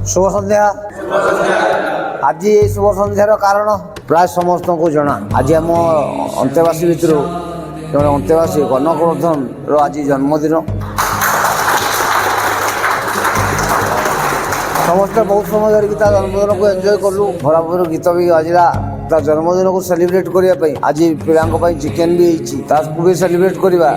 शुभ संध्या। आज ये शुभ संध्यार कारण प्राय समस्त को जना। आज आम अंतेवासी भितर जड़े अंतेवासी गणकवर्धन आज जन्मदिन। समस्त बहुत समय धरिकी जन्मदिन को एंजॉय कलु। भराभर गीत भी बजला। ता जन्मदिन को सेलिब्रेट करने आज पिला चिकेन भी भी सेलिब्रेट करवा।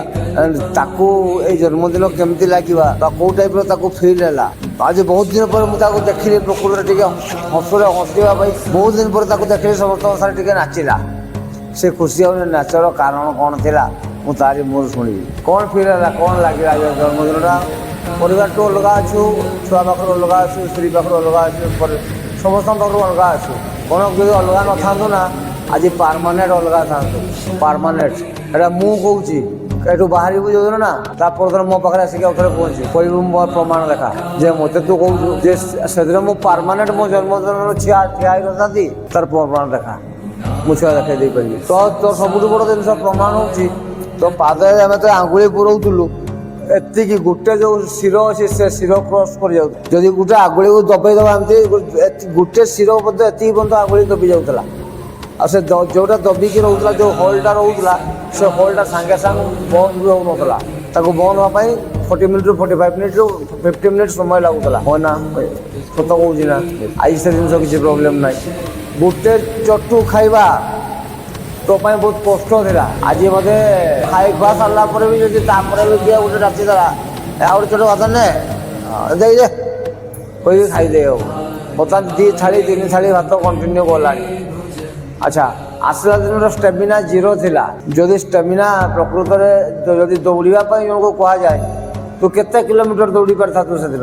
जन्मदिन केमती लगे कौ टाइप फिल है। आज बहुत दिन पर मुझे देखिली प्रकृति टे हसुरे हसवा बहुत दिन पर देखिली समस्त सारे टे नाचिला। से खुशी हो नाचर कारण कौन थी मुझे मुझे शुणी कौन फिल है कौन लगे जन्मदिनटा परिवार टू अलग अच्छु छुआ पाखर अलग अच्छु स्त्री पाखर अलग अच्छु समस्त पाखर अलग अच्छु कौन जो अलग न था ना आज परमानेंट अलग था परमानेंट एटा मुझे कहूँ बाहर जो ना तापर मो पाखे आसिक पहुँची कहूँ मोर प्रमाण देखा जे मत तू कहूँ से मु परमानेंट मो जन्मदिन ठिया था तार प्रमाण देखा मुझे देखा पारि तो सब बड़ जिन प्रमाण हो तो पाद आम तो आंगुली पुरोलु एति गोटे जो शिर अच्छे से शिर क्रस कर जदि गोटे आंगुली को दबाई दबा गोटे शिर मध्य एति पर्यटन आंगुली दबी जाऊला से जोटा दबिकी रोला जो होलटा रोला से होलटा सागे सांग बंद भी हो नाला बंद होगापी 40 मिनट 45 मिनट 50 मिनट समय लगुला हो ना सत कौच ना आज से जिन किसी प्रोब्लेम ना गोटे चटू खाइबा तो बहुत कष्ट था। आज मत खाई खुआ सारा भी जी किए गोटे राति सारा आउट चोट भात ने दे दे कोई खाईदे बर्तमान 2 थाली 3 थाली भात कंटिन्यू गला। अच्छा आसला दिन स्टेमिना जीरो थिला जदि स्टेमिना प्रकृत में जदि दौड़ापी जन को कह जाए तो केते किलोमीटर दौड़ी पार था तू से दिन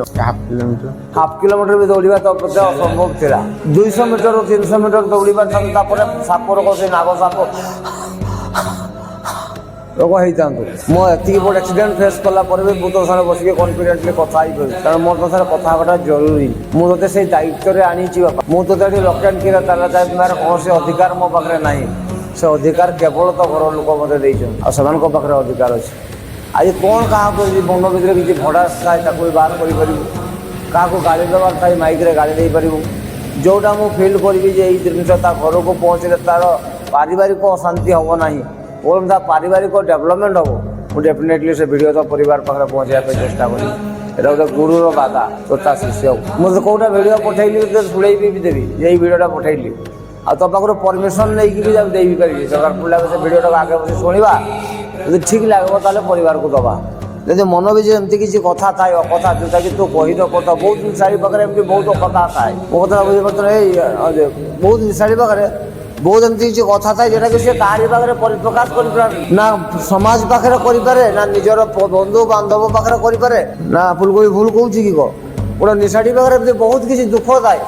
हाफ किलोमीटर भी दौड़ा तो प्रत्येक असंभव थिला 200 मीटर 300 मीटर दौड़ी पार था सापर कसे नाग साप रोग होता मुझे बड़ एक्सीडेंट फेस कला भी मुझे तो सारे बसिक कन्फिडेंटली कथा कारण मोर तो सारे कथा जरूरी मुझे से दायित्व में आनी बापा मुझे ये लक एंड की ताला तुम्हारे कौन अधिकार मो पाखे ना से अधिकार केवल तो घर लोक मत पाखे अधिकार अच्छे। आज कौन क्या मन भर किसी भड़ास थाए बाहर कर गाड़ी देवार था माइक रे गाड़ी दे पारू जोटा मुझे फिल करी जिनस घर को पहुँचले तार पारिवारिक अशांति हम ना और पारिवारिक डेवलपमेंट हम मुझे डेफिनेटली से वीडियो तो परिवार पाखे पहुँचाई चेष्टा करी एटा गोटे गुरुर बाधा तो शिष्य मुझे कौटा भिडियो पठेली शुणे भी देवी यही भिडियोटा पठेली आ तो पाखर परमिशन नहीं भी दे भी पारि दरकार पड़ा से भिडियोटा आगे बस शुणा यदि ठीक लगे ताले परिवार को दबा जब मन भी एमती किसी कथा थाए अकथा जोटा कि तू कही तो कथा बहुत निशाड़ी पाखे एमती बहुत कथा थाए मो कथा बुझे बहुत निशाड़ी पाखे बहुत एमती किसी कथा थाए जोटा कि कहानी पाखे परिप्रकाश कर ना समाज पाखे करे ना निजर बंधु बांधव पाखे करे ना फुलकोबी भूल कहूँ कि गोटे निशाड़ी पाखे बहुत किसी दुख थाए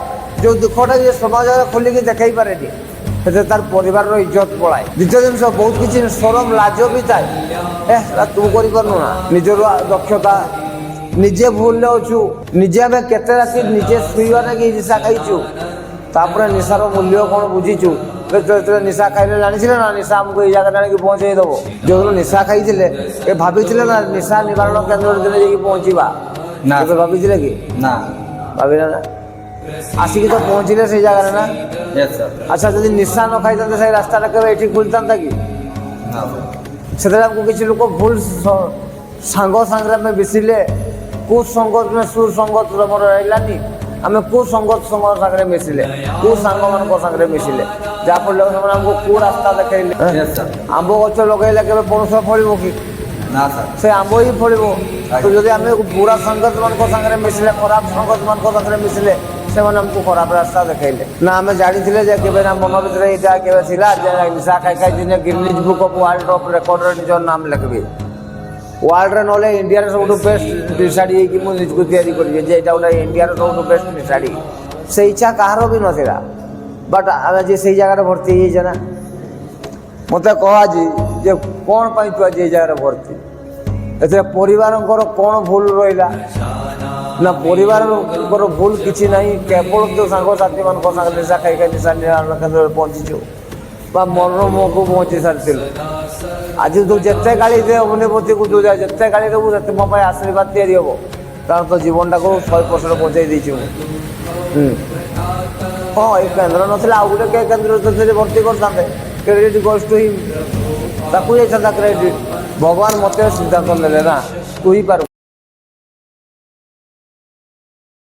जो दुखटा ये समाज खोलिकी देखई पारे तार परिवार इज्जत पलाए। द्वितीय जिन बहुत किसी शरम लाज भी थाए तू करना निजर दक्षता निजे भूल अच्छु निजे आम केते राति निजे शुवा लगे निशा खाईचु तापर निशार मूल्य कौन बुझीचु जो निशा खाइले जानी ना निशा आमको ये जगह आने पहुँचे दब जो निशा खाई ये भाभी ना निशा निवारण केन्द्र दिन पहुँचवा ना भाभी कि ना भाभी ना आसिक तो पहुँचले से जगह ना। अच्छा जब निशा न खाई से रास्ता ये खुलता कि से किसी लोग भूल सांग सांगे मिसिले कुसंगत में सुसंगत मोर रही आम कुसंगत सागर मिसिले कुसांग मान सागर मिसिले जहाँफल आमको कौ रास्ता देखले आंब गच लगे के पणस फल कि ना से आंब ही फल तो जब आम बुरा संगत मान सागर मिसिले खराब संगत मान सागर मिसिले से आमको खराब रास्ता देखले ना आम जानी के ना मन भर यहाँ निशा खाई खाई दिन Guinness book of world of record निज नाम लिखबी वर्ल्ड रे ना इंडिया सब बेस्ट निशाड़ी निजको तैयारी करें गोटे इंडिया सब बेस्ट निशाड़ी से इच्छा कहार भी नाला बट आम जी से जगह भर्ती ना मत कह जे कौन पाई तू आज ये जगह भर्ती ए परिवार कौन भूल रहा ना परिवार भूल किसी ना केवल तो सांग साथी मान निशा खाई खाई निशा निवारण केन्द्र पहुँचीचु मन मो को पहुँची सारी आज तू जिते गाड़ी दे अग्निपति को तू जिते गाड़ी देवु मो आशीर्वाद तैयारी हम ତାର ତ ଜୀବନଟାକୁ 100% ବଞ୍ଚେଇ ଦେଇଛୁ। ହଁ ଏ କେନ୍ଦ୍ର ନଥିଲା ଆଉ ଗୋଟେ କେ କେନ୍ଦ୍ର ସେଥିରେ ଭର୍ତ୍ତି କରିଥାନ୍ତେ। କ୍ରେଡ଼ିଟ୍ ଗୋଜ୍ ଟୁ ହିମ୍, ତାକୁ ଯାଇଥାନ୍ତା କ୍ରେଡ଼ିଟ୍। ଭଗବାନ ମୋତେ ସିଦ୍ଧାନ୍ତ ଦେଲେ ନା, ତୁ ହିଁ ପାରୁ।